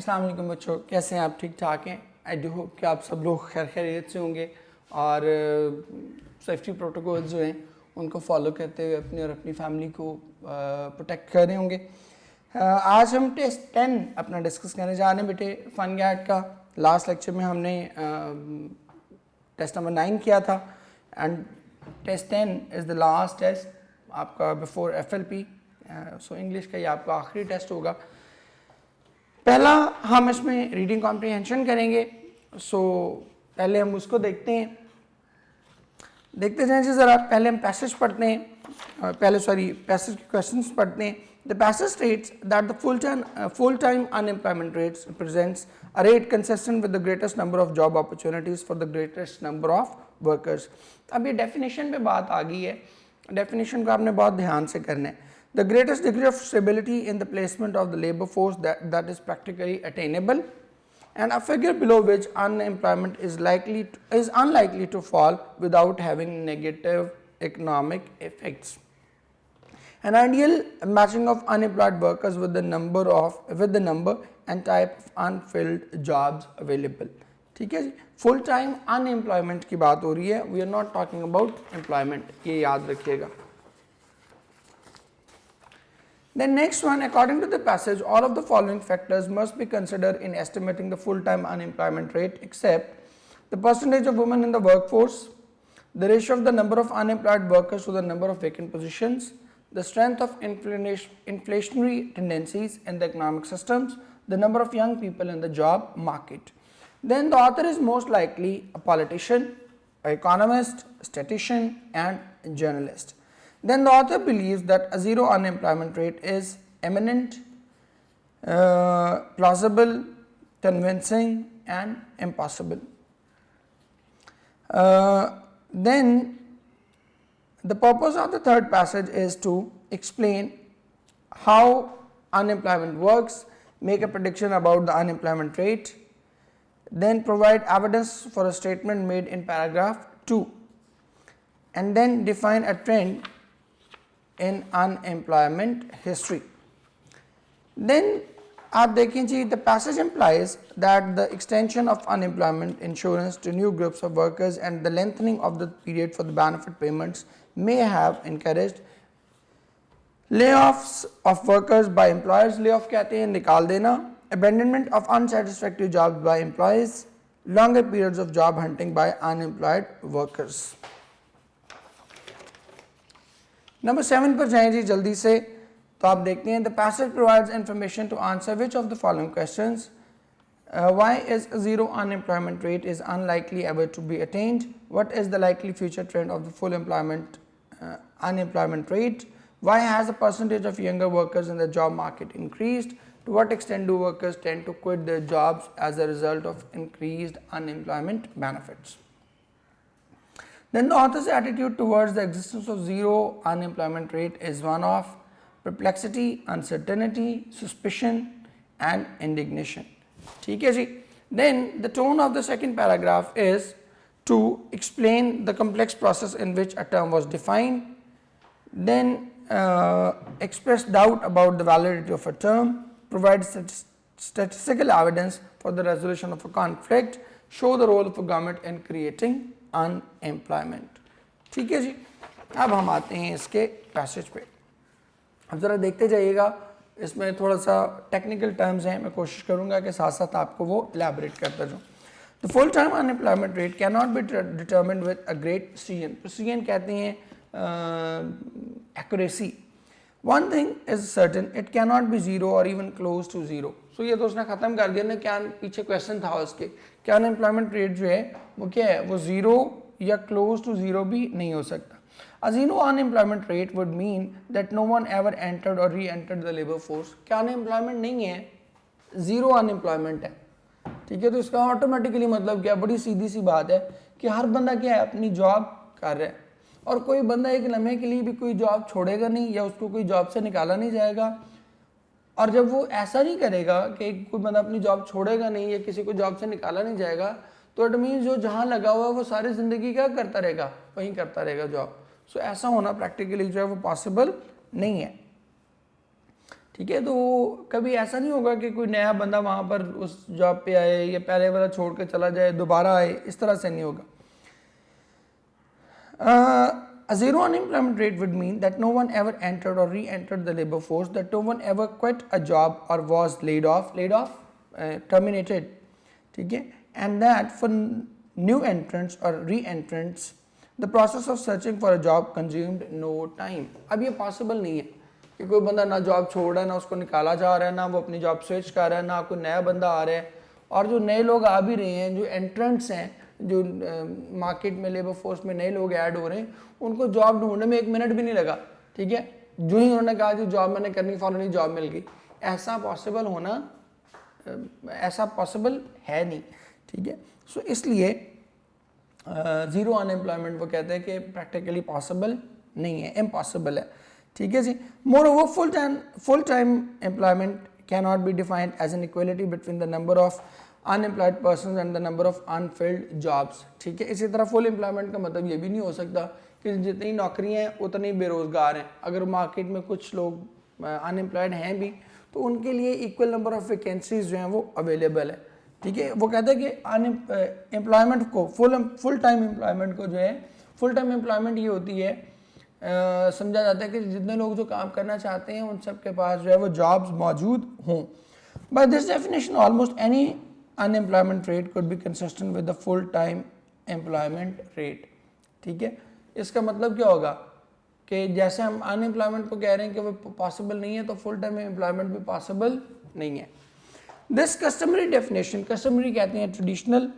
अस्सलाम वालेकुम बच्चों, कैसे हैं आप? ठीक ठाक हैं? आई डू होप कि आप सब लोग खैरियत से होंगे और सेफ्टी प्रोटोकॉल जो हैं उनको फॉलो करते हुए अपनी और अपनी फैमिली को प्रोटेक्ट कर रहे होंगे। आज हम टेस्ट 10 अपना डिस्कस करने जा रहे हैं बेटे, फन गैट का। लास्ट लेक्चर में हमने टेस्ट नंबर 9 किया था and test 10 is the last test आपका बिफोर FLP। सो इंग्लिश का ये आपका आखिरी टेस्ट होगा। पहला हम इसमें रीडिंग कॉम्प्रिहेंशन करेंगे। सो पहले हम उसको देखते हैं, देखते जाएं जी ज़रा। पहले हम पैसेज पढ़ते हैं, पैसेज के क्वेश्चंस पढ़ते हैं। The passage states that the full time unemployment rates represents a rate consistent with the greatest number of job opportunities for the greatest number of workers. अब ये डेफिनेशन पे बात आ गई है, डेफिनेशन को आपने बहुत ध्यान से करना है। The greatest degree of stability in the placement of the labor force that is practically attainable, and a figure below which unemployment is unlikely to fall without having negative economic effects. An ideal matching of unemployed workers with the number and type of unfilled jobs available. ठीक है जी, full time unemployment की बात हो रही है, we are not talking about employment, ये याद रखिएगा। The next one, according to the passage, all of the following factors must be considered in estimating the full-time unemployment rate, except the percentage of women in the workforce, the ratio of the number of unemployed workers to the number of vacant positions, the strength of inflationary tendencies in the economic systems, the number of young people in the job market. Then the author is most likely a politician, an economist, statistician, and journalist. Then the author believes that a zero unemployment rate is imminent, plausible, convincing, and impossible. Then the purpose of the third passage is to explain how unemployment works, make a prediction about the unemployment rate, then provide evidence for a statement made in paragraph 2, and then define a trend in unemployment history. Then आप देखें जी, the passage implies that the extension of unemployment insurance to new groups of workers and the lengthening of the period for the benefit payments may have encouraged layoffs of workers by employers. layoff कहते हैं निकाल देना, abandonment of unsatisfactory jobs by employees, longer periods of job hunting by unemployed workers. Number 7 पर जाएं जी जल्दी से। तो आप देखते हैं, the passage provides information to answer which of the following questions. Why is zero unemployment rate is unlikely ever to be attained? What is the likely future trend of the full employment unemployment rate? Why has the percentage of younger workers in the job market increased? To what extent do workers tend to quit their jobs as a result of increased unemployment benefits? Then the author's attitude towards the existence of zero unemployment rate is one of perplexity, uncertainty, suspicion, and indignation. ठीक है जी. Then the tone of the second paragraph is to explain the complex process in which a term was defined, then express doubt about the validity of a term, provide statistical evidence for the resolution of a conflict, show the role of a government in creating unemployment. ठीक है जी, अब हम आते हैं इसके passage पे। अब ज़रा देखते जाइएगा, इसमें थोड़ा सा टेक्निकल टर्म्स हैं, मैं कोशिश करूंगा कि साथ साथ आपको वो एलैबोरेट करता जाऊँ। The full time unemployment rate can not B determined with a great precision. Precision कहते हैं accuracy. One thing is certain, it can not B zero और इवन क्लोज टू जीरो। सो ये तो उसने ख़त्म कर दिया ना, क्या पीछे क्वेश्चन था उसके, क्या अनएम्प्लॉयमेंट रेट जो है वो क्या है, वो ज़ीरो या क्लोज टू ज़ीरो भी नहीं हो सकता। A zero unemployment rate would mean that no one ever entered or re-entered the labor force. क्या अनएम्प्लॉयमेंट नहीं है, ज़ीरो अनएम्प्लॉयमेंट है। ठीक है, तो इसका ऑटोमेटिकली मतलब क्या, बड़ी सीधी सी बात है कि हर बंदा क्या है, अपनी जॉब कर रहा है और कोई बंदा एक लम्हे के लिए भी कोई जॉब छोड़ेगा नहीं या उसको कोई जॉब से निकाला नहीं जाएगा। और जब वो ऐसा नहीं करेगा कि कोई बंदा अपनी जॉब छोड़ेगा नहीं या किसी को जॉब से निकाला नहीं जाएगा, तो इट मीन्स जो जहाँ लगा हुआ है वो सारी ज़िंदगी क्या करता रहेगा, वहीं करता रहेगा जॉब। सो ऐसा होना प्रैक्टिकली जो है वो पॉसिबल नहीं है। ठीक है। तो कभी ऐसा नहीं होगा कि कोई नया बंदा वहाँ पर उस जॉब पे आए या पहले वाला छोड़ के चला जाए दोबारा आए, इस तरह से नहीं होगा। A zero unemployment rate would mean that no one ever entered or re-entered the labor force, that no one ever quit a job or was laid off, terminated, ठीक है, and that for new entrants or re-entrants, the process of searching for a job consumed no time. अब ये possible नहीं है कि कोई बंदा ना जॉब छोड़ रहा है, ना उसको निकाला जा रहा है, ना वो अपनी जॉब स्विच कर रहा है, ना कोई नया बंदा आ रहा है। और जो नए लोग आ भी रहे हैं, जो एंट्रेंट्स हैं, जो मार्केट में लेबर फोर्स में नए लोग ऐड हो रहे हैं, उनको जॉब ढूंढने में 1 मिनट भी नहीं लगा, ठीक है। जो ही उन्होंने कहा कि जॉब मैंने करनी, फौरन ही जॉब मिल गई। ऐसा पॉसिबल है नहीं, ठीक है। सो इसलिए ज़ीरो अनएम्प्लॉयमेंट वो कहते हैं कि प्रैक्टिकली पॉसिबल नहीं है, इम्पॉसिबल है, ठीक है जी। Moreover full time employment can not be defined as an equality between the number of unemployed person and the number of unfilled jobs, ठीक है। इसी तरह फुल एम्प्लॉयमेंट का मतलब ये भी नहीं हो सकता कि जितनी नौकरियां हैं उतने ही बेरोजगार हैं। अगर मार्केट में कुछ लोग अनएम्प्लॉयड हैं भी तो उनके लिए इक्वल नंबर ऑफ वैकेंसीज जो हैं वो अवेलेबल है, ठीक है। वो कहते हैं कि एम्प्लॉयमेंट को फुल टाइम एम्प्लॉयमेंट को जो है, फुल टाइम एम्प्लॉयमेंट ये होती है, समझा जाता है कि जितने लोग जो काम करना चाहते हैं उन सब के पास जो है वो जॉब्स मौजूद हों। By this definition almost any unemployment rate could be consistent with the full time employment rate, ठीक है। इसका मतलब क्या होगा कि जैसे हम अनएम्प्लॉयमेंट को कह रहे हैं कि वो पॉसिबल नहीं है, तो फुल टाइम एम्प्लॉयमेंट भी पॉसिबल नहीं है। दिस कस्टमरी डेफिनेशन, कस्टमरी कहते हैं traditional,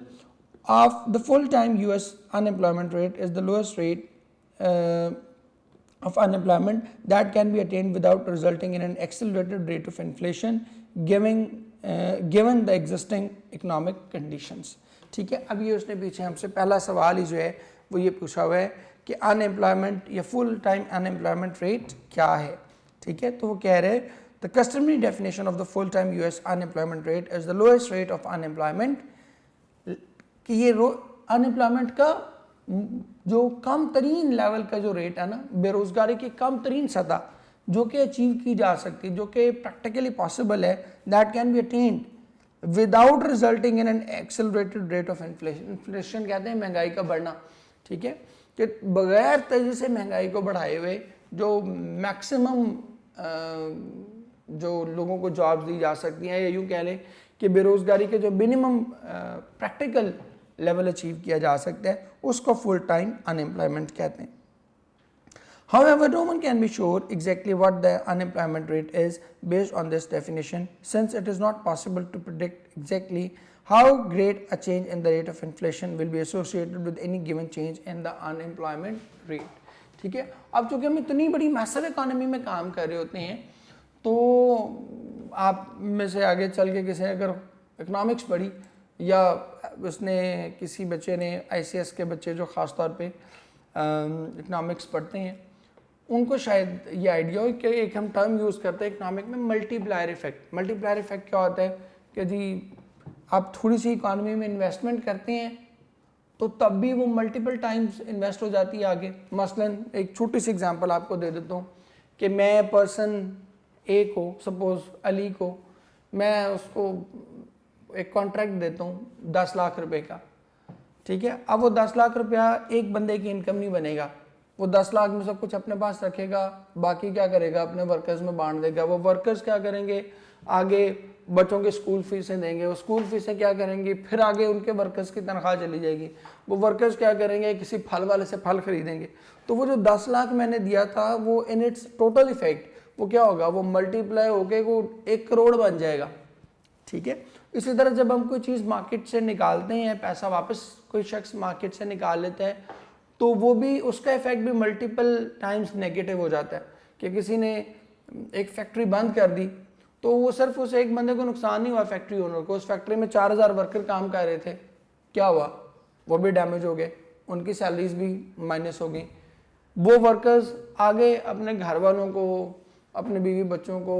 of the full time US unemployment rate is the lowest rate of unemployment that can be attained without resulting in an accelerated rate of inflation given the existing economic conditions, ठीक है। अब ये उसने पीछे हमसे पहला सवाल ही जो है वो ये पूछा हुआ है कि अनएम्प्लॉयमेंट या फुल टाइम अनएम्प्लॉयमेंट रेट क्या है, ठीक है। तो वो कह रहे हैं the customary definition of the full time US unemployment rate is the lowest rate of unemployment, कि ये अनएम्प्लॉयमेंट का जो कम तरीन लेवल का जो रेट है ना, बेरोजगारी की कम तरीन सतह जो कि अचीव की जा सकती है, जो कि प्रैक्टिकली पॉसिबल है, that can be attend without resulting in an accelerated rate of inflation. Inflation कहते हैं महंगाई का बढ़ना, ठीक है, कि बगैर तेजी से महंगाई को बढ़ाए हुए जो मैक्सिमम जो लोगों को जॉब्स दी जा सकती हैं, या यूँ कह लें कि बेरोजगारी के जो मिनिमम प्रैक्टिकल लेवल अचीव किया जा सकता है, उसको फुल टाइम अनएम्प्लॉयमेंट कहते हैं। However, no one can be sure exactly what the unemployment rate is based on this definition, since it is not possible to predict exactly how great a change in the rate of inflation will be associated with any given change in the unemployment rate, ठीक है। अब चूंकि हम इतनी बड़ी massive economy में काम कर रहे होते हैं, तो आप में से आगे चल के किसी ने अगर इकोनॉमिक्स पढ़ी या उसने किसी बच्चे ने ICS के बच्चे जो ख़ास तौर पे इकोनॉमिक्स पढ़ते हैं, उनको शायद ये आइडिया हो कि एक हम टर्म यूज़ करते हैं इकोनॉमिक में, मल्टीप्लायर इफेक्ट। मल्टीप्लायर इफेक्ट क्या होता है कि जी आप थोड़ी सी इकोनॉमी में इन्वेस्टमेंट करते हैं तो तब भी वो मल्टीपल टाइम्स इन्वेस्ट हो जाती है आगे। मसलन एक छोटी सी एग्जांपल आपको दे देता हूँ कि मैं पर्सन ए को, सपोज अली को, मैं उसको एक कॉन्ट्रैक्ट देता हूँ 10 लाख रुपए का, ठीक है। अब वो 10 लाख रुपया एक बंदे की इनकम नहीं बनेगा, वो 10 लाख में सब कुछ अपने पास रखेगा, बाकी क्या करेगा अपने वर्कर्स में बांट देगा। वो वर्कर्स क्या करेंगे, आगे बच्चों के स्कूल फीसें देंगे, वो स्कूल फीसें क्या करेंगी, फिर आगे उनके वर्कर्स की तनख्वाह चली जाएगी, वो वर्कर्स क्या करेंगे, किसी फल वाले से फल खरीदेंगे। तो वो जो 10 लाख मैंने दिया था वो इन इट्स टोटल इफेक्ट वो क्या होगा, वो मल्टीप्लाई होके वो 1 करोड़ बन जाएगा, ठीक है। इसी तरह जब हम कोई चीज़ मार्केट से निकालते हैं, पैसा वापस कोई शख्स मार्केट से निकाल लेता है, तो वो भी उसका इफेक्ट भी मल्टीपल टाइम्स नेगेटिव हो जाता है कि किसी ने एक फैक्ट्री बंद कर दी तो वो सिर्फ उस एक बंदे को नुकसान नहीं हुआ, फैक्ट्री ओनर को। उस फैक्ट्री में 4000 वर्कर काम कर रहे थे, क्या हुआ, वो भी डैमेज हो गए, उनकी सैलरीज भी माइनस हो गई। वो वर्कर्स आगे अपने घर वालों को, अपने बीवी बच्चों को,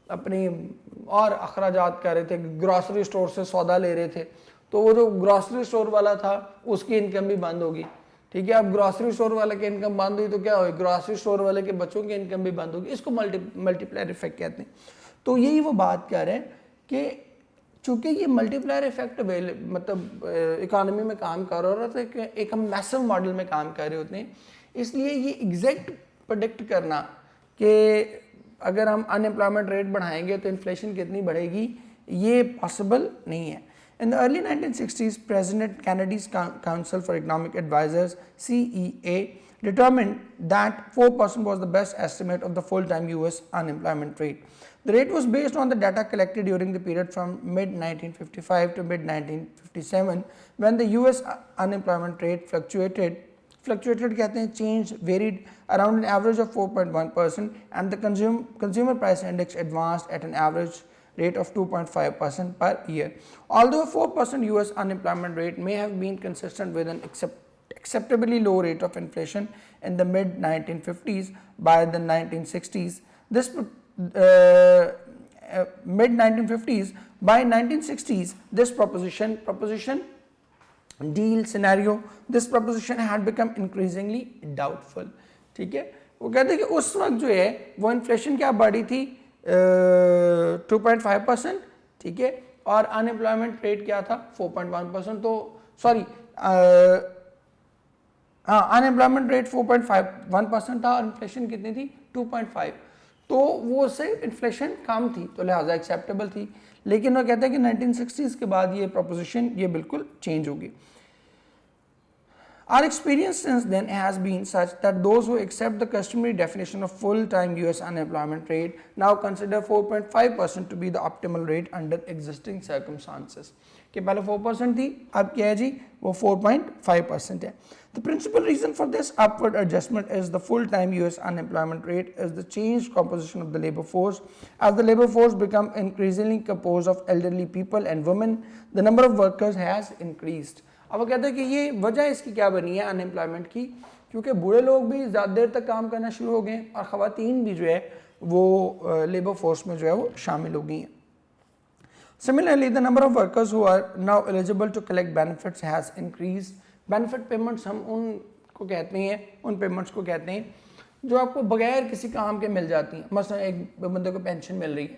अपनी और अखराजात कर रहे थे, ग्रॉसरी स्टोर से सौदा ले रहे थे, तो वो जो ग्रॉसरी स्टोर वाला था उसकी इनकम भी बंद होगी, ठीक है। अब ग्रॉसरी स्टोर वाले की इनकम बंद हुई तो क्या होगी, ग्रॉसरी स्टोर वाले के बच्चों की इनकम भी बंद होगी। इसको मल्टीप्लायर इफेक्ट कहते हैं। तो यही वो बात कर रहे हैं कि चूंकि ये मल्टीप्लायर इफेक्ट मतलब इकोनॉमी में काम कर रहा होता है, एक हम मैसिव मॉडल में काम कर रहे होते हैं, इसलिए ये एग्जैक्ट प्रेडिक्ट करना कि अगर हम अनएम्प्लॉयमेंट रेट बढ़ाएंगे तो इन्फ्लेशन कितनी बढ़ेगी, ये पॉसिबल नहीं है। In the early 1960s, President Kennedy's Council for Economic Advisors (CEA) determined that 4% was the best estimate of the full-time US unemployment rate. The rate was based on the data collected during the period from mid-1955 to mid-1957, when the US unemployment rate fluctuated कहते हैं change varied around an average of 4.1%, and the consumer price index advanced at an average rate of 2.5% per year. Although a 4% US unemployment rate may have been consistent with an acceptably low rate of inflation in the mid-1950s, by the 1960s, this by 1960s, this proposition deal scenario, this proposition had become increasingly doubtful. ठीक है, वो कहते हैं कि उस वक्त जो है वो इन्फ्लेशन क्या बढ़ी थी 2.5%, ठीक है, और अनएम्प्लॉयमेंट रेट क्या था 4.1%। तो सॉरी अनएम्प्लॉयमेंट रेट 4.51% था और इन्फ्लेशन कितनी थी 2.5, तो वो उससे इन्फ्लेशन कम थी, तो लिहाजा एक्सेप्टेबल थी। लेकिन वो कहते हैं कि 1960s के बाद ये प्रोपोजिशन ये बिल्कुल चेंज होगी। Our experience since then has been such that those who accept the customary definition of full-time US unemployment rate now consider 4.5% to be the optimal rate under existing circumstances. कि पहले 4% थी, अब क्या है जी, वो 4.5% है। The principal reason for this upward adjustment is the full-time US unemployment rate is the changed composition of the labor force. As the labor force become increasingly composed of elderly people and women, the number of workers has increased. अब वो कहते हैं कि ये वजह इसकी क्या बनी है अनएम्प्लॉयमेंट की, क्योंकि बूढ़े लोग भी ज़्यादा देर तक काम करना शुरू हो गए और ख़वातीन भी जो है वो लेबर फोर्स में जो है वो शामिल हो गई हैं। Similarly, the number of workers who are now eligible to collect benefits has increased. Benefit payments हम उनको कहते हैं, उन पेमेंट्स को कहते हैं जो आपको बगैर किसी काम के मिल जाती हैं। मसलन एक बंदे को पेंशन मिल रही है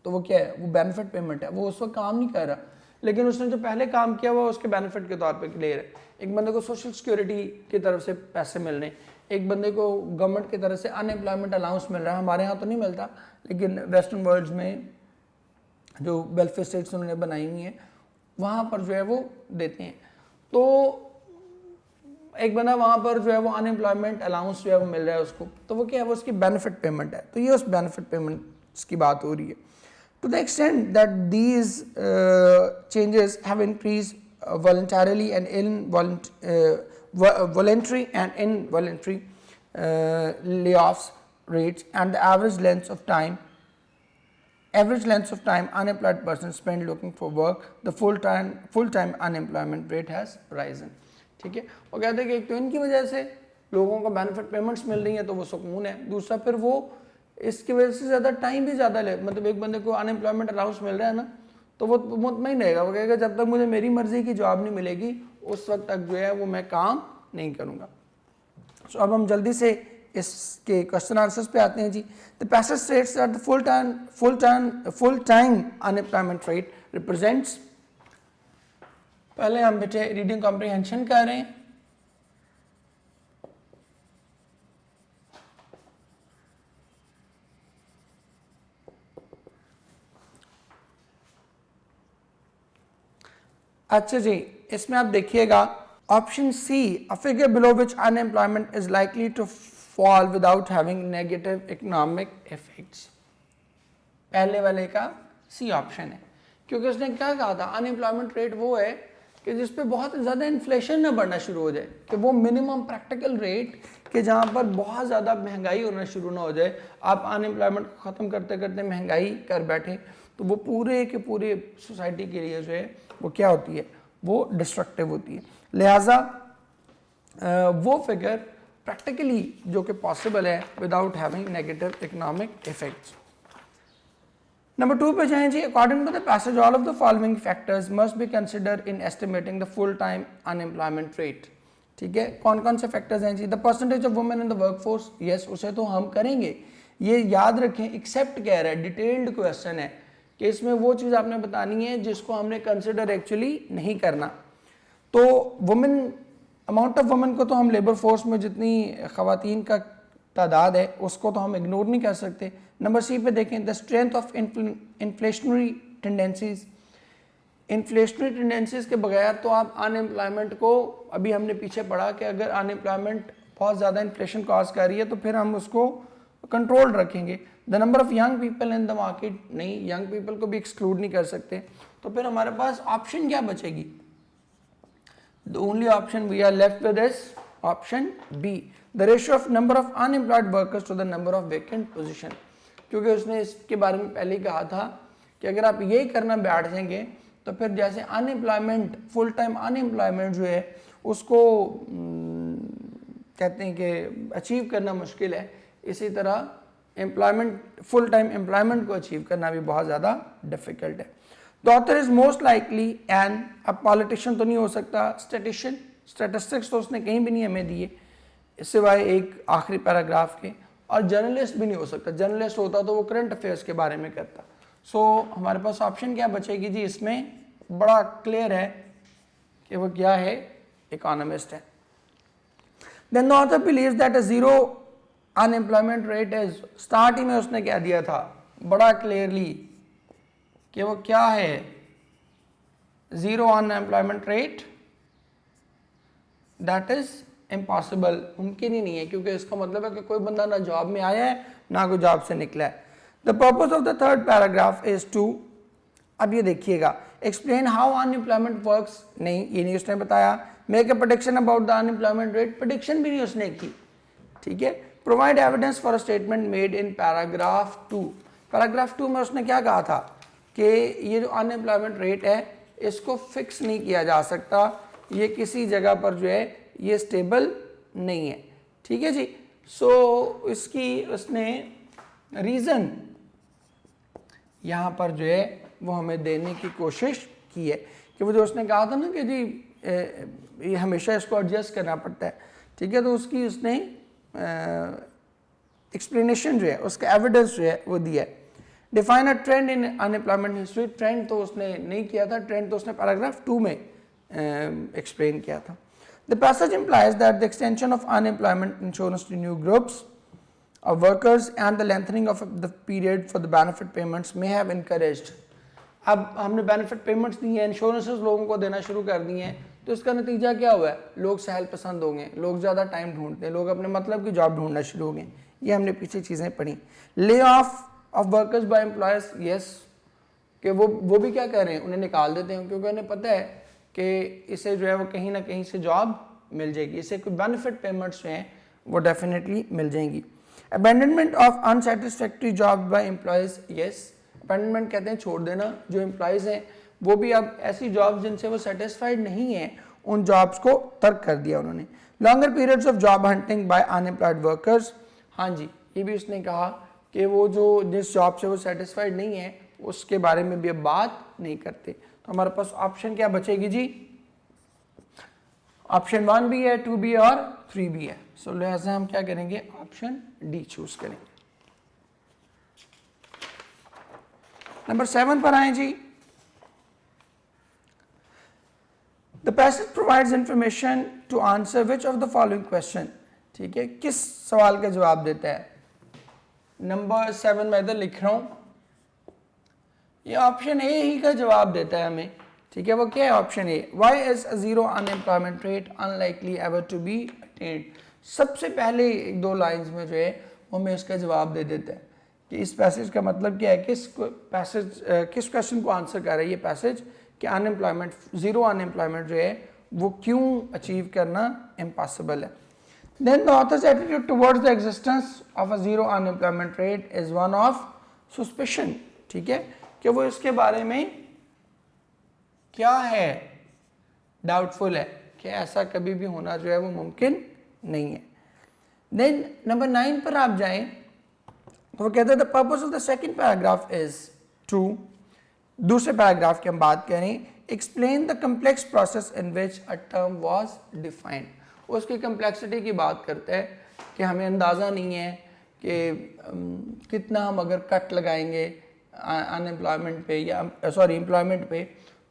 तो वो क्या है, वो बेनिफिट पेमेंट है, वो उस वक्त काम नहीं कर रहा लेकिन उसने जो पहले काम किया हुआ उसके बेनिफिट के तौर पे क्लियर है। एक बंदे को सोशल सिक्योरिटी की तरफ से पैसे मिल रहे हैं, एक बंदे को गवर्नमेंट की तरफ से अनएम्प्लॉयमेंट अलाउंस मिल रहा है। हमारे यहाँ तो नहीं मिलता लेकिन वेस्टर्न वर्ल्ड में जो वेलफेयर स्टेट्स उन्होंने बनाई हुई हैं वहाँ पर जो है वो देते हैं। तो एक बंदा वहाँ पर जो है वो अनएम्प्लॉयमेंट अलाउंस जो है वो मिल रहा है उसको, तो वो क्या है, वो उसकी बेनिफिट पेमेंट है। तो ये उस बेनिफिट पेमेंट की बात हो रही है। To the extent that these changes have increased voluntary and involuntary layoffs rates, and the average length of time unemployed persons spend looking for work, the full-time unemployment rate has risen. ठीक है, वो कहते हैं कि एक तो इनकी वजह से लोगों को बेनिफिट पेमेंट्स मिल रही हैं तो वो सुकून है, दूसरा फिर वो इसकी वजह से ज़्यादा टाइम भी ज़्यादा ले, मतलब एक बंदे को अनएम्प्लॉयमेंट अलाउंस मिल रहा है ना तो वो मुतमईन रहेगा, वो कहेगा जब तक मुझे मेरी मर्जी की जॉब नहीं मिलेगी उस वक्त तक जो है वो मैं काम नहीं करूँगा। सो अब हम जल्दी से इसके क्वेश्चन आंसर्स पे आते हैं जी। The passage states that the full time unemployment rate represents, पहले हम बेटे रीडिंग कॉम्प्रिहेंशन कर रहे हैं। अच्छा जी, इसमें आप देखिएगा option C, a figure below which unemployment is likely to fall without having negative economic effects, पहले वाले का सी ऑप्शन है। क्योंकि उसने क्या कहा था, अनएम्प्लॉयमेंट रेट वो है कि जिस पे बहुत ज़्यादा इन्फ्लेशन ना बढ़ना शुरू हो जाए, कि वो मिनिमम प्रैक्टिकल रेट कि जहाँ पर बहुत ज़्यादा महंगाई होना शुरू ना हो जाए। आप अनएम्प्लॉयमेंट को ख़त्म करते करते महंगाई कर बैठे तो वो पूरे के पूरे सोसाइटी के लिए जो है वो क्या होती है, वो डिस्ट्रक्टिव होती है। लिहाजा वो फिगर प्रैक्टिकली जो कि पॉसिबल है without having negative economic effects. Number 2 पे जाएं जी। According to the passage all of the following factors must be considered in estimating the full time unemployment rate. ठीक है, कौन कौन से फैक्टर्स हैं जी? The percentage of women in the workforce, yes उसे तो हम करेंगे, ये याद रखें, एक्सेप्ट कह रहा है, डिटेल्ड क्वेश्चन है कि इसमें वो चीज़ आपने बतानी है जिसको हमने कंसिडर एक्चुअली नहीं करना। तो वुमेन, अमाउंट ऑफ वुमेन को तो हम लेबर फोर्स में जितनी खवातीन का तादाद है उसको तो हम इग्नोर नहीं कर सकते। नंबर सी पे देखें, the strength of inflationary tendencies, inflationary tendencies के बगैर तो आप अनएम्प्लॉयमेंट को, अभी हमने पीछे पढ़ा कि अगर अनएम्प्लॉयमेंट बहुत ज़्यादा इन्फ्लेशन कॉज कर रही है तो फिर हम उसको कंट्रोल रखेंगे। The number of young people in the market, नहीं, यंग पीपल को भी एक्सक्लूड नहीं कर सकते। तो फिर हमारे पास ऑप्शन क्या बचेगी? The only option we are left with is option B, the ratio of number of unemployed workers to the number of vacant position, क्योंकि उसने इसके बारे में पहले ही कहा था कि अगर आप ये करना बैठ जाएंगे तो फिर जैसे अनएम्प्लॉयमेंट, फुल टाइम अनएम्प्लॉयमेंट जो है उसको कहते हैं कि अचीव करना मुश्किल है, इसी तरह एम्प्लॉयमेंट, फुल टाइम एम्प्लॉयमेंट को अचीव करना भी बहुत ज़्यादा डिफिकल्ट है। The author is most likely an, अब पॉलिटिशियन तो नहीं हो सकता, स्टैटिस्टिशियन, स्टैटिस्टिक्स तो उसने कहीं भी नहीं हमें दिए सिवाय एक आखिरी पैराग्राफ के, और जर्नलिस्ट भी नहीं हो सकता, जर्नलिस्ट होता तो वो करंट अफेयर्स के बारे में करता। सो हमारे पास ऑप्शन क्या बचेगी जी? इसमें बड़ा क्लियर है कि वो क्या है, इकोनॉमिस्ट है। Then the author believes that a zero unemployment rate is, start ही में उसने क्या दिया था बड़ा क्लियरली कि वो क्या है, zero unemployment rate that is impossible, मुमकिन ही नहीं है, क्योंकि इसका मतलब है कि कोई बंदा ना जॉब में आया है ना कोई जॉब से निकला है। The purpose of the third paragraph is to, अब ये देखिएगा, एक्सप्लेन हाउ अनएम्प्लॉयमेंट वर्क्स, नहीं ये नहीं उसने बताया। Make a prediction about the unemployment rate, prediction भी नहीं उसने की, ठीक है। Provide evidence for a statement made in paragraph 2, paragraph 2 में उसने क्या कहा था कि ये जो अनएम्प्लॉयमेंट रेट है इसको फिक्स नहीं किया जा सकता, ये किसी जगह पर जो है ये स्टेबल नहीं है, ठीक है जी। सो इसकी उसने रीज़न यहाँ पर जो है वो हमें देने की कोशिश की है कि वो जो उसने कहा था ना कि जी ये हमेशा इसको एडजस्ट करना पड़ता है, ठीक है, तो उसकी उसने एक्सप्लेनेशन जो है, उसका एविडेंस जो है वो दिया है। Define a trend in unemployment history, trend तो उसने नहीं किया था, ट्रेंड तो उसने पैराग्राफ 2 में एक्सप्लेन किया था। The passage implies that the extension of unemployment insurance to new groups of workers and the lengthening of the period for the benefit payments may have encouraged, अब हमने बेनिफिट पेमेंट्स दी हैं, insurances लोगों को देना शुरू कर दिए हैं, तो इसका नतीजा क्या हुआ है? लोग सहल पसंद होंगे, लोग ज़्यादा टाइम ढूंढते हैं, लोग अपने मतलब की जॉब ढूंढना शुरू हो गए, ये हमने पीछे चीज़ें पढ़ी। Lay off workers by employers, yes, कि वो भी क्या कर रहे हैं, उन्हें निकाल देते हैं, क्योंकि उन्हें पता है कि इसे जो है वो कहीं ना कहीं से जॉब मिल जाएगी, इसे कोई बेनिफिट पेमेंट्स जो हैं वो डेफिनेटली मिल जाएंगी। Abandonment of unsatisfactory job by employees, yes, abandonment कहते हैं छोड़ देना, जो एम्प्लॉयज़ हैं वो भी अब ऐसी जॉब्स जिनसे वो सेटिस्फाइड नहीं है उन जॉब्स को तर्क कर दिया उन्होंने। Longer periods of job hunting by unemployed workers, हाँ जी, ये भी उसने कहा कि वो जो जिस जॉब से वो सेटिस्फाइड नहीं है उसके बारे में भी अब बात नहीं करते। तो हमारे पास ऑप्शन क्या बचेगी जी? ऑप्शन 1 भी है, 2 भी है और 3 भी है। सो लिहाजा हम क्या करेंगे? ऑप्शन डी चूज करेंगे। नंबर 7 पर आए जी। The passage provides information to answer which of the following question, ठीक है, किस सवाल का जवाब देता है? नंबर 7 मैं इधर लिख रहा हूं, ये ऑप्शन ए ही का जवाब देता है हमें, ठीक है। वो क्या है? Option A, why is a zero unemployment rate unlikely ever to be attained. सबसे पहले 1-2 लाइंस में जो है वो हमें इसका जवाब दे देता है कि इस पैसेज का मतलब क्या है, किस क्वेश्चन को आंसर कर रहा है ये पैसेज कि अनएम्प्लॉयमेंट, जीरो अनएम्प्लॉयमेंट जो है वो क्यों अचीव करना इम्पॉसिबल है। Then the author's attitude towards the existence of a zero unemployment rate is one of suspicion, ठीक है, कि वो इसके बारे में क्या है, डाउटफुल है कि ऐसा कभी भी होना जो है वो मुमकिन नहीं है। देन नंबर 9 पर आप जाएं तो वो कहते हैं the purpose of the second paragraph is to, दूसरे पैराग्राफ की हम बात करें, explain the complex process in which a term was defined. उसकी कम्प्लेक्सिटी की बात करता है कि हमें अंदाज़ा नहीं है कि कितना हम अगर कट लगाएंगे अनएम्प्लॉयमेंट पे या एम्प्लॉयमेंट पे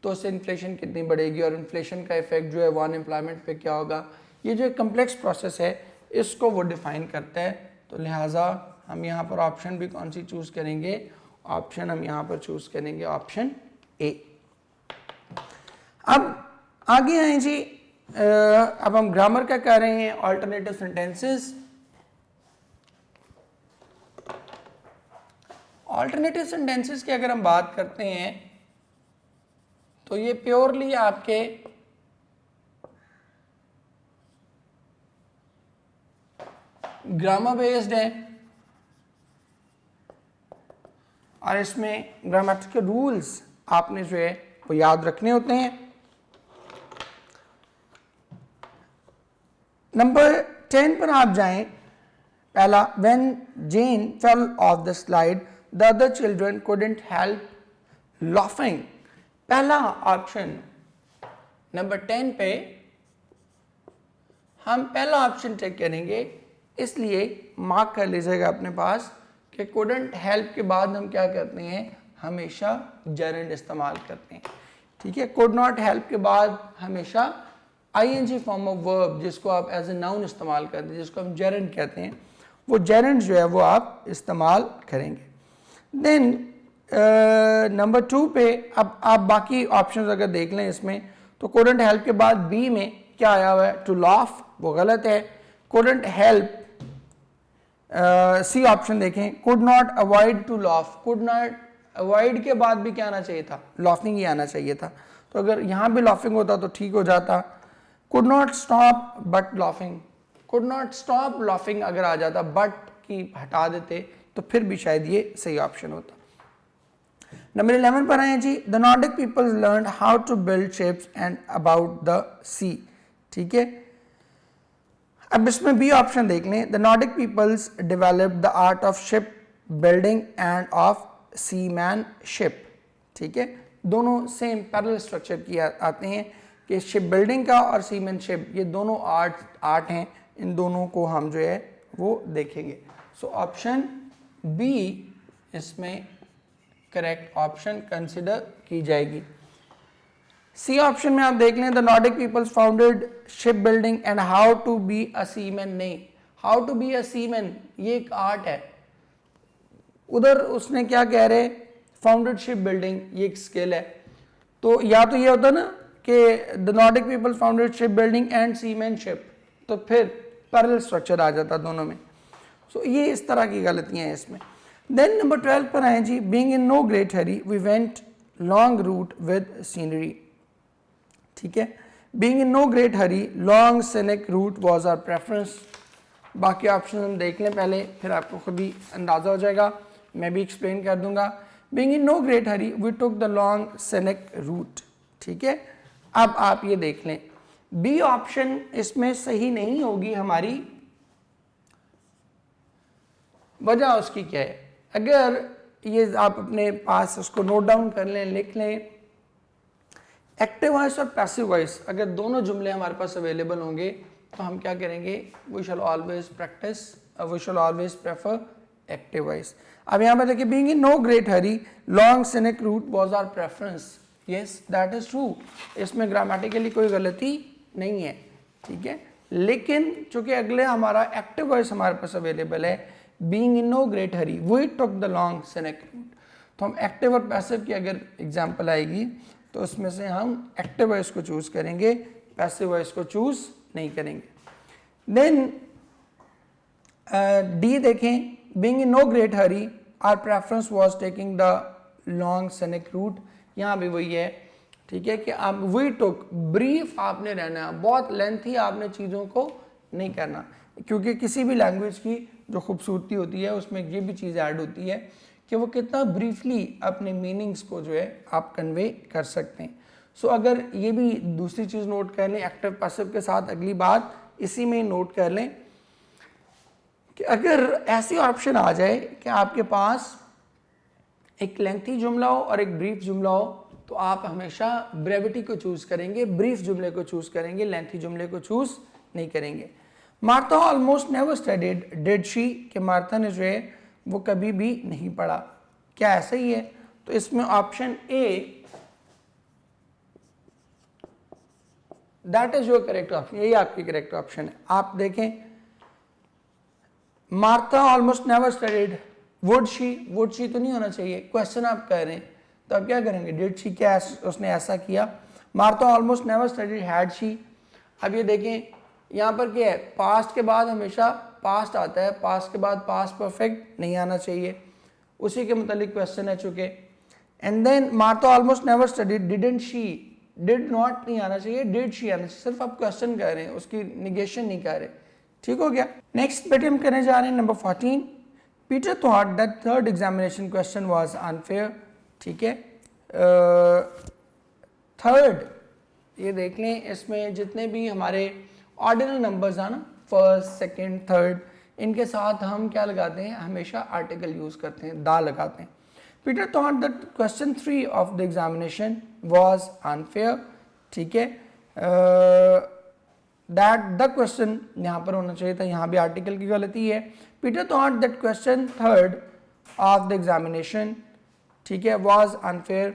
तो उससे इन्फ्लेशन कितनी बढ़ेगी और इन्फ्लेशन का इफेक्ट जो है वो अनएम्प्लॉयमेंट पे क्या होगा। ये जो एक कम्प्लेक्स प्रोसेस है इसको वो डिफ़ाइन करता है। तो लिहाजा हम यहाँ पर ऑप्शन भी कौन सी चूज़ करेंगे, ऑप्शन हम यहाँ पर चूज़ करेंगे ऑप्शन ए। अब आगे आए जी, अब हम ग्रामर का कर रहे हैं, ऑल्टरनेटिव सेंटेंसेस। ऑल्टरनेटिव सेंटेंसेस की अगर हम बात करते हैं तो ये प्योरली आपके ग्रामर बेस्ड है और इसमें ग्रामेटिकल रूल्स आपने जो है वो याद रखने होते हैं। नंबर 10 पर आप जाएं। पहला, when Jane fell off the slide, the other children couldn't help laughing। पहला ऑप्शन नंबर 10 पे हम पहला ऑप्शन चेक करेंगे, इसलिए मार्क कर लीजिएगा अपने पास कि couldn't help के बाद हम क्या करते हैं, हमेशा gerund इस्तेमाल करते हैं। ठीक है, could not help के बाद हमेशा ing फॉर्म ऑफ वर्ब जिसको आप एज ए नाउन इस्तेमाल करते हैं, जिसको हम gerund कहते हैं, वो gerund जो है वो आप इस्तेमाल करेंगे। देन नंबर 2 पे अब आप बाकी ऑप्शंस अगर देख लें इसमें तो couldn't help के बाद बी में क्या आया हुआ है, टू laugh, वो गलत है। couldn't help सी ऑप्शन देखें, could not avoid to laugh, could not avoid के बाद भी क्या आना चाहिए था, laughing ही आना चाहिए था। तो अगर यहाँ भी laughing होता तो ठीक हो जाता। could not stop but laughing, could not stop laughing अगर आ जाता, but की हटा देते तो फिर भी शायद ये सही ऑप्शन होता। नंबर 11 पर आए जी, the Nordic peoples learn how to build ships and about the sea. ठीक है, अब इसमें बी ऑप्शन देख लें, the Nordic peoples develop the art of ship building and of seamanship. ठीक है, दोनों सेम पैरेलल स्ट्रक्चर की आते हैं कि शिप बिल्डिंग का और सीमैनशिप ये दोनों आर्ट हैं, इन दोनों को हम जो है वो देखेंगे। सो ऑप्शन बी इसमें करेक्ट ऑप्शन कंसिडर की जाएगी। सी ऑप्शन में आप देख लें, the Nordic peoples founded ship building and how to be a seaman. नहीं, how to be a seaman ये एक आर्ट है, उधर उसने क्या कह रहे, फाउंडेड शिप बिल्डिंग ये एक स्किल है। तो या तो ये होता ना कि the Nordic peoples founded ship building and seamanship, तो फिर पैरेलल स्ट्रक्चर आ जाता दोनों में। सो ये इस तरह की गलतियां हैं इसमें। देन नंबर 12 पर आए जी, being in no great hurry we went long route with scenery. ठीक है, being in no great hurry long scenic route was our preference. बाकी ऑप्शन हम देख लें पहले, फिर आपको खुद ही अंदाजा हो जाएगा, मैं भी एक्सप्लेन कर दूंगा। Being in no great hurry we took the long scenic route. ठीक है, अब आप ये देख लें, बी ऑप्शन इसमें सही नहीं होगी हमारी। वजह उसकी क्या है, अगर ये आप अपने पास उसको नोट डाउन कर लें, लिख लें, एक्टिव वॉइस और पैसिव वॉइस अगर दोनों जुमले हमारे पास अवेलेबल होंगे तो हम क्या करेंगे, we shall always practise, we shall always prefer active voice. अब यहाँ पर देखिए, being in no great hurry long scenic route was our preference. Yes that is true, इसमें ग्रामेटिकली कोई गलती नहीं है। ठीक है, लेकिन चूंकि अगले हमारा एक्टिव वॉइस हमारे पास अवेलेबल है, being in no great hurry we took the long scenic route, तो हम एक्टिव और पैसिव की अगर एग्जाम्पल आएगी तो उसमें से हम एक्टिव वॉइस को चूज करेंगे, पैसिव वॉइस को चूज नहीं करेंगे। देन डी देखें, being in no great hurry our preference was taking the long scenic route, यहाँ भी वही है। ठीक है, कि आप वी टुक, ब्रीफ आपने रहना है, बहुत लेंथी आपने चीज़ों को नहीं करना, क्योंकि किसी भी लैंग्वेज की जो खूबसूरती होती है उसमें ये भी चीज़ ऐड होती है कि वो कितना ब्रीफली अपने मीनिंग्स को जो है आप कन्वे कर सकते हैं। सो अगर ये भी दूसरी चीज़ नोट कर लें, एक्टिव पैसिव के साथ अगली बात इसी में नोट कर लें कि अगर ऐसी ऑप्शन आ जाए कि आपके पास एक लेंथी जुमला हो और एक ब्रीफ जुमला हो, तो आप हमेशा ब्रेविटी को चूज़ करेंगे, ब्रीफ जुमले को चूज़ करेंगे, लेंथी जुमले को चूज़ नहीं करेंगे। Martha almost never studied, did she, कि मार्था ने जो है वो कभी भी नहीं पढ़ा। क्या ऐसा ही है? तो इसमें option A that is your correct option, यही आपकी करेक्ट ऑप्शन है। आप देखें, Martha almost never studied, would she तो नहीं होना चाहिए, क्वेश्चन आप कह रहे हैं, तो आप क्या करेंगे, डिड शी, क्या उसने ऐसा किया। Martha almost never studied, had she. अब ये देखें यहाँ पर क्या है, पास्ट के बाद हमेशा पास्ट आता है, पास्ट के बाद पास्ट परफेक्ट नहीं आना चाहिए, उसी के मुतालिक क्वेश्चन है चुके। And then Martha almost never studied, didn't she, did not नहीं आना चाहिए, डिड शी आना चाहिए, सिर्फ आप क्वेश्चन कर रहे हैं, उसकी निगेशन नहीं कर रहे। ठीक हो गया। नेक्स्ट बेटे हम करने जा रहे हैं number 14। Peter thought that third examination question was unfair. ठीक है, थर्ड, ये देख लें, इसमें जितने भी हमारे ऑर्डिनल नंबर्स हैं ना, फर्स्ट, सेकंड, थर्ड, इनके साथ हम क्या लगाते हैं, हमेशा आर्टिकल यूज करते हैं, दा लगाते हैं। Peter thought that question 3 of the examination was unfair. ठीक है, दैट द क्वेश्चन यहाँ पर होना चाहिए था, यहाँ भी आर्टिकल की गलती है। Peter thought that question third of the examination, ठीक है, वाज अनफेयर।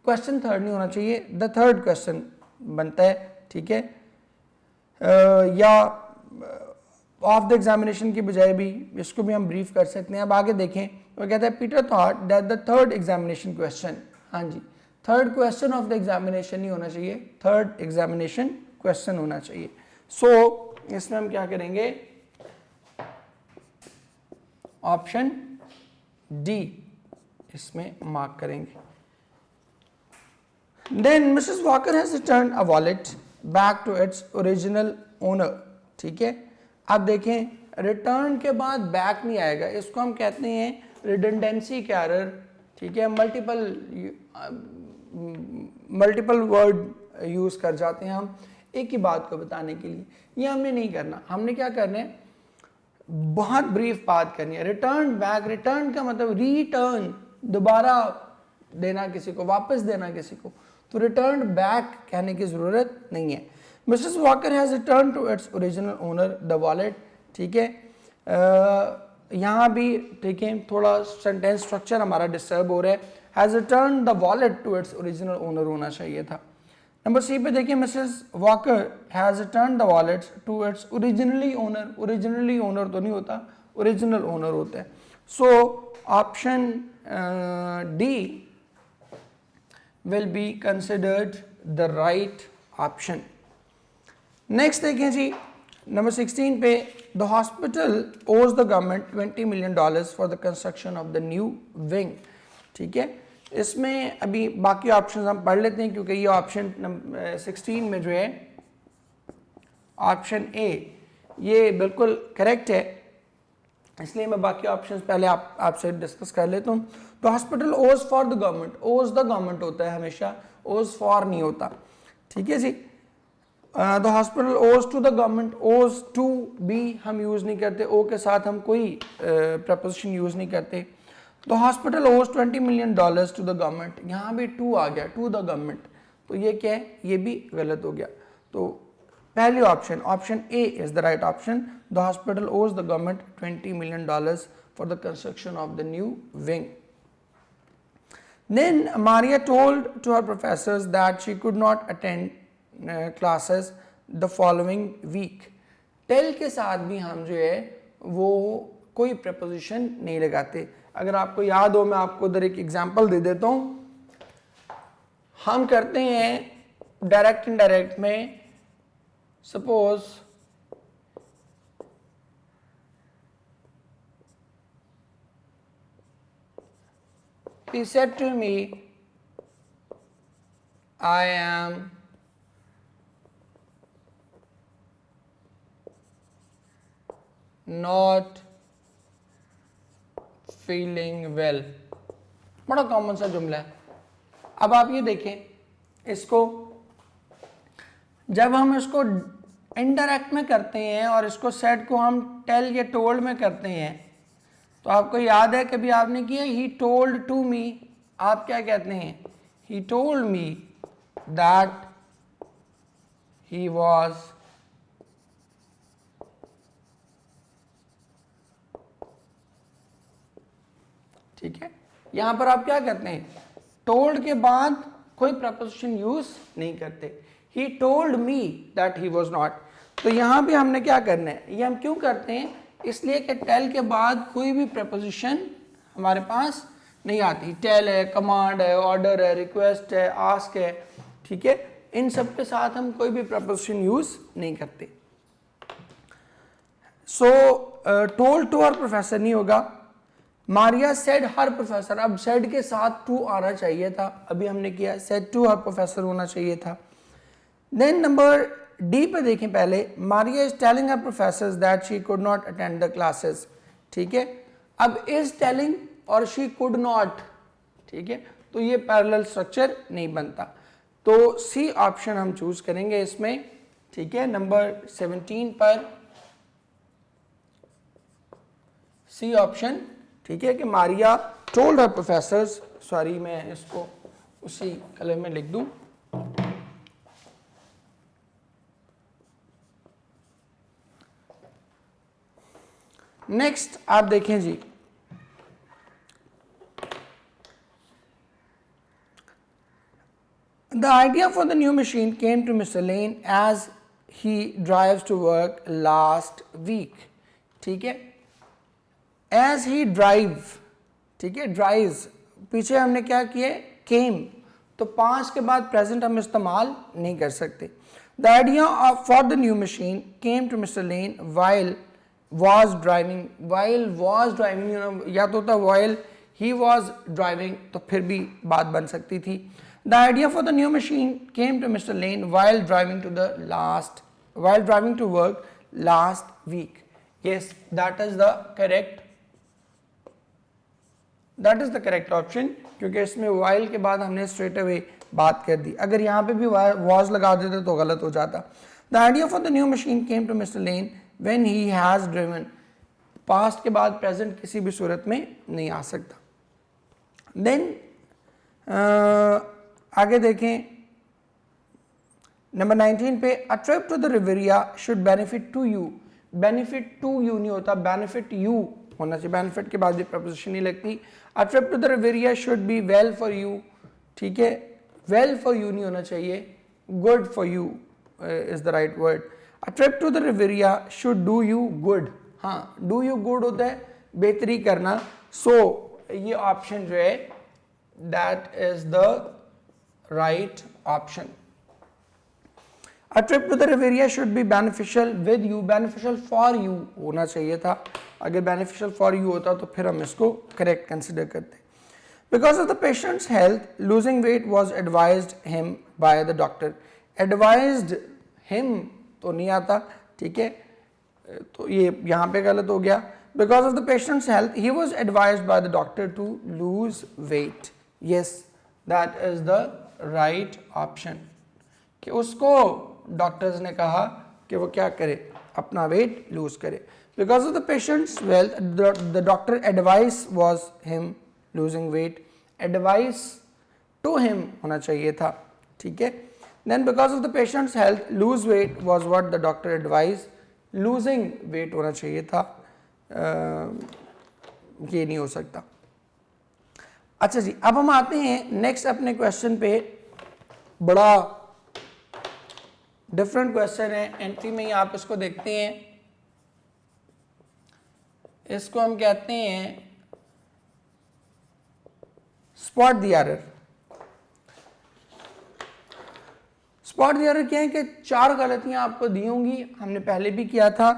क्वेश्चन थर्ड नहीं होना चाहिए, द थर्ड क्वेश्चन बनता है। ठीक है, या ऑफ द एग्जामिनेशन की बजाय भी इसको भी हम ब्रीफ कर सकते हैं। अब आगे देखें, वो कहता है Peter thought that the third examination question, हाँ जी, third question of the examination नहीं होना चाहिए, थर्ड एग्जामिनेशन क्वेश्चन होना चाहिए। सो इसमें हम क्या करेंगे, ऑप्शन डी इसमें मार्क करेंगे। Then Mrs. Walker has returned a wallet back to its original owner। ठीक है, अब देखें, रिटर्न के बाद बैक नहीं आएगा, इसको हम कहते हैं रिडंडेंसी का एरर। ठीक है, मल्टीपल वर्ड यूज कर जाते हैं हम एक ही बात को बताने के लिए, ये हमने नहीं करना। हमने क्या करना है, बहुत ब्रीफ बात करनी है। रिटर्न बैक, रिटर्न का मतलब रिटर्न, दोबारा देना किसी को, वापस देना किसी को, तो रिटर्न बैक कहने की जरूरत नहीं है। Mrs Walker has return to its original owner the wallet. ठीक है, यहाँ भी ठीक है, थोड़ा सेंटेंस स्ट्रक्चर हमारा डिस्टर्ब हो रहा है, has return the wallet to its original owner होना चाहिए था। नंबर सी पे देखिए, Mrs Walker has return the wallet to its originally owner. Originally owner तो नहीं होता, ओरिजिनल ओनर होता है। So option D will be considered the right option। Next देखें जी, नंबर 16 पे, the hospital owes the government $20 million for the construction of the new wing। ठीक है, इसमें अभी बाकी ऑप्शन हम पढ़ लेते हैं, क्योंकि ये ऑप्शन 16 में जो है ऑप्शन ए ये बिल्कुल करेक्ट है, इसलिए मैं बाकी ऑप्शंस पहले आपसे डिस्कस कर लेता हूँ। तो हॉस्पिटल ओज फॉर द गवर्नमेंट, ओज द गवर्नमेंट होता है हमेशा, ओज फॉर नहीं होता। ठीक है जी, द हॉस्पिटल ओज टू द गवर्नमेंट, ओज टू भी हम यूज़ नहीं करते, ओ के साथ हम कोई प्रपोजिशन यूज़ नहीं करते। द हॉस्पिटल ओज $20 million टू द गवर्नमेंट, यहाँ भी टू आ गया, टू द गवर्नमेंट, तो ये क्या है, ये भी गलत हो गया। तो पहली option, option A is the right option. The hospital owes the government $20 million for the construction of the new wing. Then Maria told to her professors that she could not attend classes the following week। टेल के साथ भी हम जो है वो कोई preposition नहीं लगाते। अगर आपको याद हो, मैं आपको उधर एक एग्जांपल दे देता हूँ। हम करते हैं डायरेक्ट इनडायरेक्ट में, suppose he said to me, I am not feeling well। बड़ा कॉमन सा जुमला है। अब आप ये देखें, इसको जब हम इसको इनडायरेक्ट में करते हैं और इसको सेड को हम टेल या टोल्ड में करते हैं, तो आपको याद है कभी आपने किया, ही टोल्ड टू मी, आप क्या कहते हैं, he told me that he was ठीक है, यहाँ पर आप क्या करते हैं, टोल्ड के बाद कोई प्रपोजिशन यूज नहीं करते, he told me that he was not. तो यहाँ भी हमने क्या करना है, ये हम क्यों करते हैं, इसलिए कि टेल के बाद कोई भी प्रपोजिशन हमारे पास नहीं आती। टेल है, कमांड है, ऑर्डर है, रिक्वेस्ट है, आस्क है, ठीक है, इन सब के साथ हम कोई भी प्रपोजिशन यूज नहीं करते। सो टोल्ड टू हर प्रोफेसर नहीं होगा, मारिया सेड हर प्रोफेसर, अब सेड के साथ टू आना चाहिए था, अभी हमने किया सेड टू हर प्रोफेसर होना चाहिए था। देन नंबर डी पे देखें, पहले Maria is telling her professors that she could not attend the classes, ठीक है, अब इज टेलिंग और शी कुड नॉट, ठीक है, तो ये पैरेलल स्ट्रक्चर नहीं बनता, तो सी ऑप्शन हम चूज करेंगे इसमें, ठीक है, नंबर 17 पर सी ऑप्शन, ठीक है, कि Maria told her professors, sorry मैं इसको उसी कलर में लिख दूं, नेक्स्ट आप देखें जी, the idea for the new machine came to Mr. Lane as he drives to work last week, ठीक है, as he drive, ठीक है, drives पीछे हमने क्या किए, came, तो पांच के बाद प्रेजेंट हम इस्तेमाल नहीं कर सकते। The idea for the new machine came to Mr. Lane while was driving, you know, या तो था while he was driving, तो फिर भी बात बन सकती थी। The idea for the new machine came to Mr. Lane while driving to work last week. Yes, that is the correct option, क्योंकि इसमें while के बाद हमने straight away बात कर दी, अगर यहाँ पे भी was लगा देते तो गलत हो जाता। The idea for the new machine came to Mr. Lane when he has driven, past के बाद present किसी भी सूरत में नहीं आ सकता। Then आगे देखें, नंबर 19 पे, a trip to the Riviera should benefit to you, benefit to you नहीं होता, बेनिफिट यू होना चाहिए, बेनिफिट के बाद भी प्रपोजिशन नहीं लगती। A trip to the Riviera should be well for you, ठीक है, वेल फॉर यू नहीं होना चाहिए, good for you is the right word. A trip to the Riviera should do you good, हाँ, डू यू गुड होता है बेहतरी करना, सो ये ऑप्शन जो है that is the right option. A trip to the Riviera should be beneficial with you, beneficial for you होना चाहिए था, अगर beneficial for you होता तो फिर हम इसको correct consider करते। Because of the patient's health, losing weight was advised him by the doctor. Advised him तो नहीं आता, ठीक है, तो ये यहाँ पे गलत हो गया। Because of the patient's health, he was advised by the doctor to lose weight. Yes, that is the right option, कि उसको डॉक्टर्स ने कहा कि वो क्या करे, अपना वेट लूज करे। Because of the patient's wealth the doctor advice was him losing weight, advice to him होना चाहिए था, ठीक है। Then because of the patient's health lose weight was what the doctor advice, losing weight होना चाहिए था, ये नहीं हो सकता। अच्छा जी, अब हम आते हैं नेक्स्ट अपने क्वेश्चन पे, बड़ा डिफरेंट क्वेश्चन है, एंट्री में ही आप इसको देखते हैं, इसको हम कहते हैं spot the error. Spot the error क्या है कि चार गलतियां आपको दी होंगी, हमने पहले भी किया था,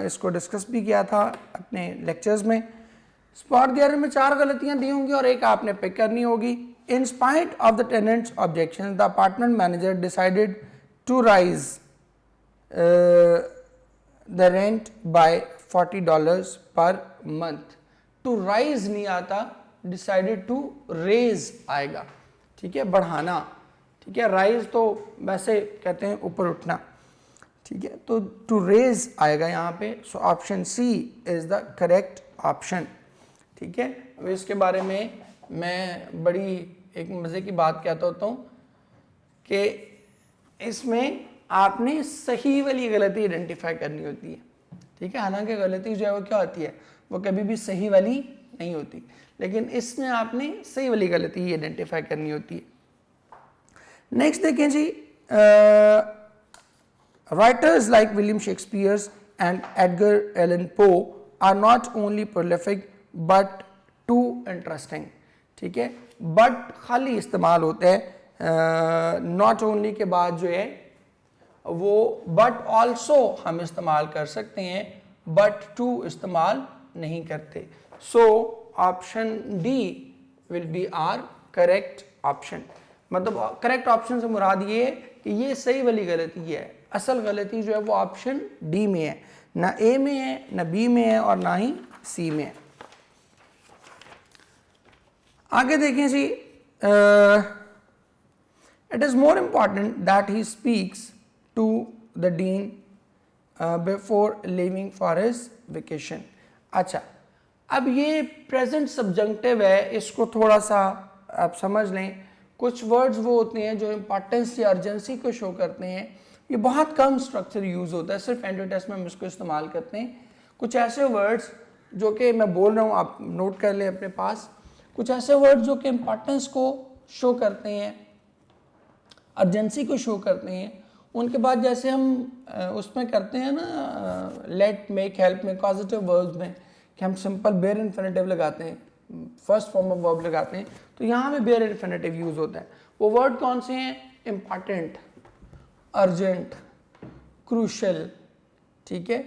इसको डिस्कस भी किया था अपने लेक्चर्स में। स्पॉट द एरर में चार गलतियां दी होंगी और एक आपने पिक करनी होगी। In spite of the tenants objection, the apartment manager decided to rise the rent by $40 per month. To rise नहीं आता, डिसाइडेड टू रेज आएगा, ठीक है, बढ़ाना, ठीक है, राइज तो वैसे कहते हैं ऊपर उठना, ठीक है, तो टू रेज आएगा यहाँ पे, so option C is the correct option, ठीक है। अब इसके बारे में मैं बड़ी एक मज़े की बात कहता होता हूँ कि इसमें आपने सही वाली गलती आइडेंटिफाई करनी होती है, ठीक है, हालांकि गलती जो है वो क्या होती है, वो कभी भी सही वाली नहीं होती, लेकिन इसमें आपने सही वाली गलती ही आइडेंटिफाई करनी होती है। नेक्स्ट देखें जी, writers like William Shakespeare and Edgar Allan Poe are not only prolific but too interesting. ठीक है, बट खाली इस्तेमाल होता है, नॉट ओनली के बाद जो है वो बट ऑल्सो हम इस्तेमाल कर सकते हैं, बट टू इस्तेमाल नहीं करते। So option D will be are correct option. मतलब करेक्ट ऑप्शन से मुराद ये है कि ये सही वाली गलती है, असल गलती जो है वो ऑप्शन डी में है, ना ए में है, ना बी में है और ना ही सी में है। आगे देखें जी, it is more important that he speaks to the dean before leaving for his vacation. अच्छा, अब ये प्रेजेंट सब्जेक्टिव है, इसको थोड़ा सा आप समझ लें। कुछ वर्ड्स वो होते हैं जो इम्पॉर्टेंस या अर्जेंसी को शो करते हैं, ये बहुत कम स्ट्रक्चर यूज़ होता है, सिर्फ एंट्री टेस्ट में हम इसको इस्तेमाल करते हैं। कुछ ऐसे वर्ड्स जो कि मैं बोल रहा हूँ, आप नोट कर लें अपने पास। कुछ ऐसे वर्ड्स जो कि इम्पॉर्टेंस को शो करते हैं, अर्जेंसी को शो करते हैं, उनके बाद जैसे हम उसमें करते हैं ना, लेट, मेक, हेल्प में, कॉजेटिव वर्ब्स में कि हम सिंपल बेयर इन्फिनेटिव लगाते हैं, फर्स्ट फॉर्म ऑफ वर्ब लगाते हैं, तो यहाँ पे बेयर इन्फिनेटिव यूज़ होता है। वो वर्ड कौन से हैं? Important, urgent, crucial. ठीक है,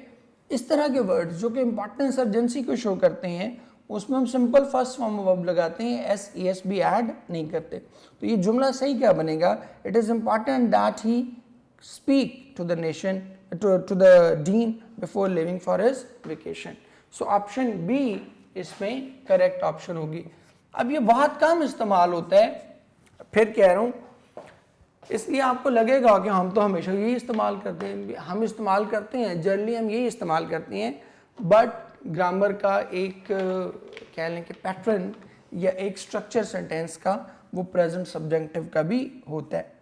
इस तरह के वर्ड्स जो कि इम्पॉर्टेंस, अर्जेंसी को शो करते हैं, उसमें हम simple first form of verb लगाते हैं, एस ई एस भी ऐड नहीं करते। तो ये जुमला सही क्या बनेगा? It is important that he speak to the nation, to the dean before living for his vacation. So option B इसमें करेक्ट ऑप्शन होगी। अब ये बहुत कम इस्तेमाल होता है, फिर कह रहा हूँ, इसलिए आपको लगेगा कि हम तो हमेशा यही इस्तेमाल करते हैं। हम इस्तेमाल करते हैं, जनरली हम यही इस्तेमाल करते हैं, बट ग्रामर का एक कह लें कि पैटर्न या एक स्ट्रक्चर सेंटेंस का वो प्रेजेंट सब्जेक्टिव का भी होता है।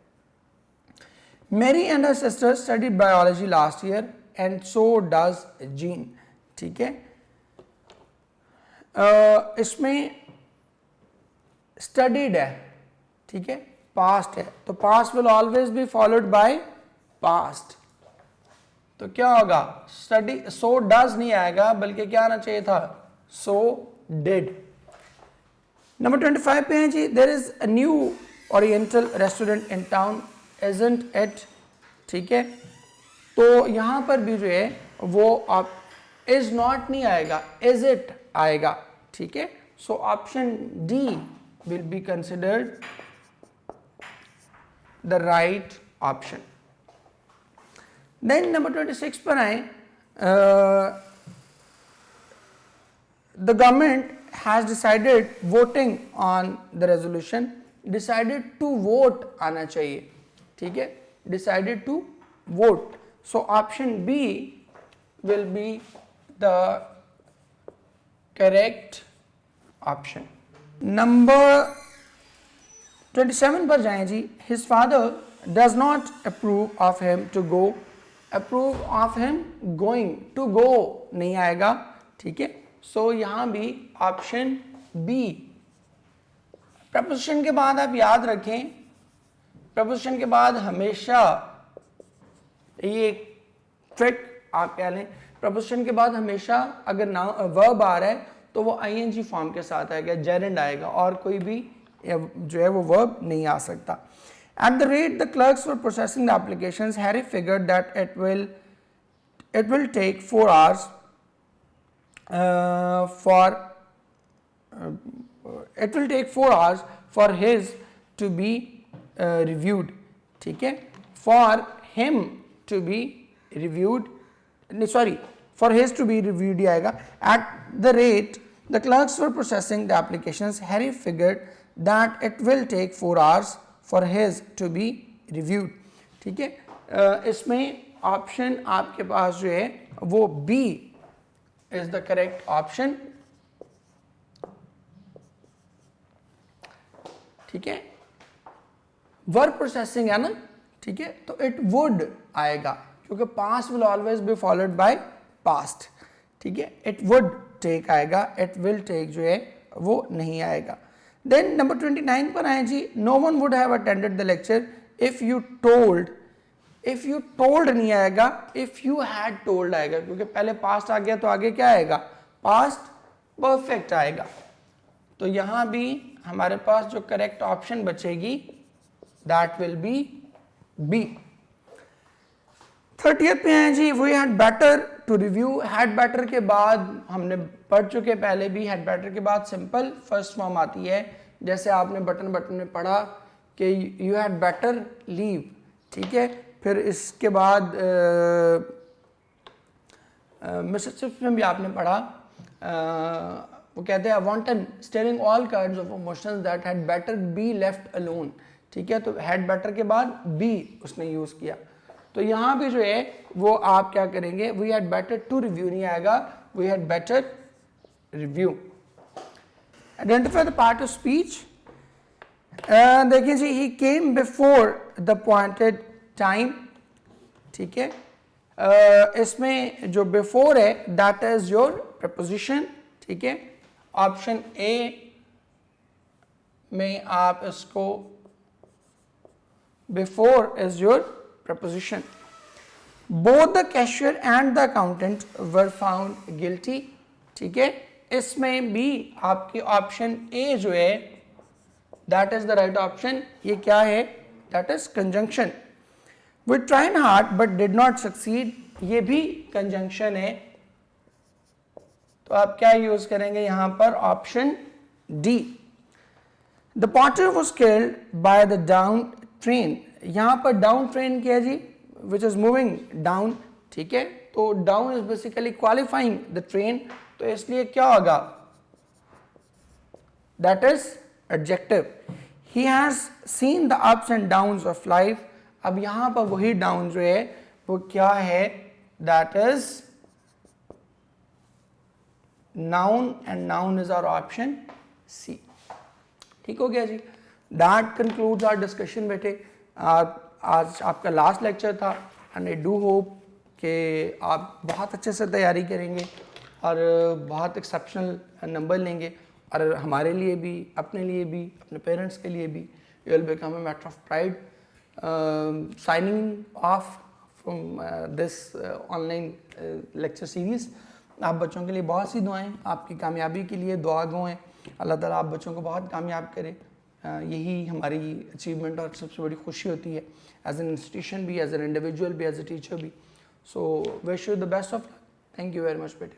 मेरी and her sister studied biology last year and so does gene. ठीक है, इसमें स्टडीड है, ठीक है, पास्ट है, तो past will always be followed by past. तो क्या होगा? स्टडी, सो डज नहीं आएगा, बल्कि क्या आना चाहिए था? So did. नंबर 25 पे है जी, there is a new oriental restaurant in town, isn't it. ठीक है, तो यहां पर भी जो है वो आप इज नॉट नहीं आएगा, इज इट आएगा। ठीक है, so option D will be considered the right option. Then number 26 पर आए, the government has decided voting on the resolution. Decided to vote आना चाहिए। ठीक है, decided to vote. So option B will be the correct option. Number 27 पर जाएं जी, his father does not approve of him to go. Approve of him going, to go नहीं आएगा। ठीक है, सो यहां भी ऑप्शन बी। प्रपोजिशन के बाद आप याद रखें, प्रपोजिशन के बाद हमेशा, ये ट्रिक आप कह लें, प्रपोजिशन के बाद हमेशा अगर नाउन वर्ब आ रहा है तो वो आईएनजी फॉर्म के साथ आएगा, जेरेंड आएगा, और कोई भी जो है वो वर्ब नहीं आ सकता। At the rate the clerks were processing the applications, Harry figured that it will take 4 hours for his to be reviewed. ठीक है, for him to be reviewed, sorry, for his to be reviewed ही आएगा। At the rate the clerks were processing the applications, Harry figured that it will take 4 hours for his to be reviewed। ठीक है, इसमें option आपके पास जो है वो B is the correct option. ठीक है, वर्ब प्रोसेसिंग है ना, ठीक है, तो इट वुड आएगा, क्योंकि past will always be followed by past. ठीक है, इट वुड टेक आएगा, इट विल टेक जो है वो नहीं आएगा। देन नंबर 29 पर आए जी, no one would have attended the lecture if you told, if you told नहीं आएगा, इफ़ यू हैड टोल्ड आएगा, क्योंकि पहले पास्ट आ गया तो आगे क्या आएगा, पास्ट परफेक्ट आएगा। तो यहां भी हमारे पास जो करेक्ट ऑप्शन बचेगी that will be B. 30th पे हैं जी, we had better to review. Had better के बाद हमने पढ़ चुके पहले भी, हैड बेटर के बाद सिंपल फर्स्ट फॉर्म आती है, जैसे आपने बटन में पढ़ा कि यू हैड बेटर लीव, ठीक है। फिर इसके बाद मिसिसिपी में भी आपने पढ़ा, वो कहते हैं wanton steering all kinds of emotions that had better be left alone, ठीक है। तो हैड बेटर के बाद बी उसने यूज किया। तो यहाँ भी जो है वो आप क्या करेंगे, we had better to review नहीं आएगा, we had better review. Identify the part of speech. देखिए जी, he came before the appointed time, ठीक है। इसमें जो बिफोर है दैट इज योर प्रपोजिशन, ठीक है। ऑप्शन ए में आप इसको before is your preposition. Both the cashier and the accountant were found guilty, ठीक है। इसमें भी आपकी ऑप्शन ए जो है that is the right option. ये क्या है, that is conjunction. We tried hard but did not succeed, ये भी कंजंक्शन है। तो आप क्या यूज करेंगे यहां पर, option D. The potter was killed by the down train, यहां पर डाउन ट्रेन क्या है जी, which is moving down, ठीक है। तो down is basically qualifying the train, तो इसलिए क्या होगा, that is adjective. He has seen the ups and downs of life, अब यहां पर वही डाउन जो है वो क्या है, that is noun, and noun is our option C. ठीक हो गया जी। दैट कंक्लूड्स आवर डिस्कशन बेटे। आज आपका लास्ट लेक्चर था एंड आई डू होप कि आप बहुत अच्छे से तैयारी करेंगे और बहुत एक्सेप्शनल नंबर लेंगे, और हमारे लिए भी, अपने लिए भी, अपने पेरेंट्स के लिए भी you will become a matter of pride. signing off from this online lecture series। आप बच्चों के लिए बहुत सी दुआएं, आपकी कामयाबी के लिए दुआ गो हैं। अल्लाह ताला आप बच्चों को बहुत कामयाब करे, यही हमारी अचीवमेंट और सबसे बड़ी खुशी होती है, एज एन इंस्टीट्यूशन भी, एज एन इंडिविजुअल भी, एज ए टीचर भी। So wish you the best of luck. Thank you very much बेटे।